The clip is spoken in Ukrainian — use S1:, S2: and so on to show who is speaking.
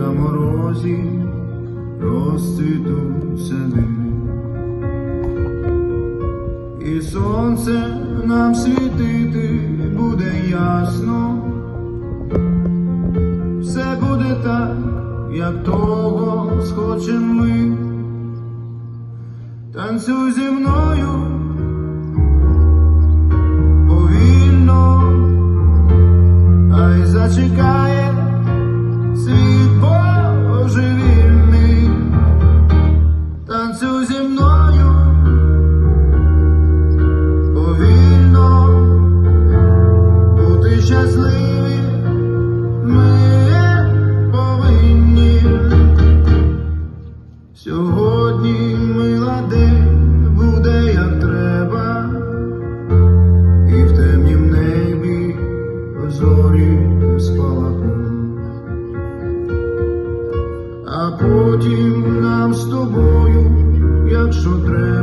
S1: на морозі розцвітуть сади, і сонце нам світити буде ясно. Все буде так, як того схочем ми. Танцюй зі мною повільно, хай зачекає світ божевільний. Танцюй зі мною повільно, бути щасливі ми повинні. Сьогодні мила день буде як треба, і в темнім небі зорі спалахнуть. А потім нам з тобою, якщо треба,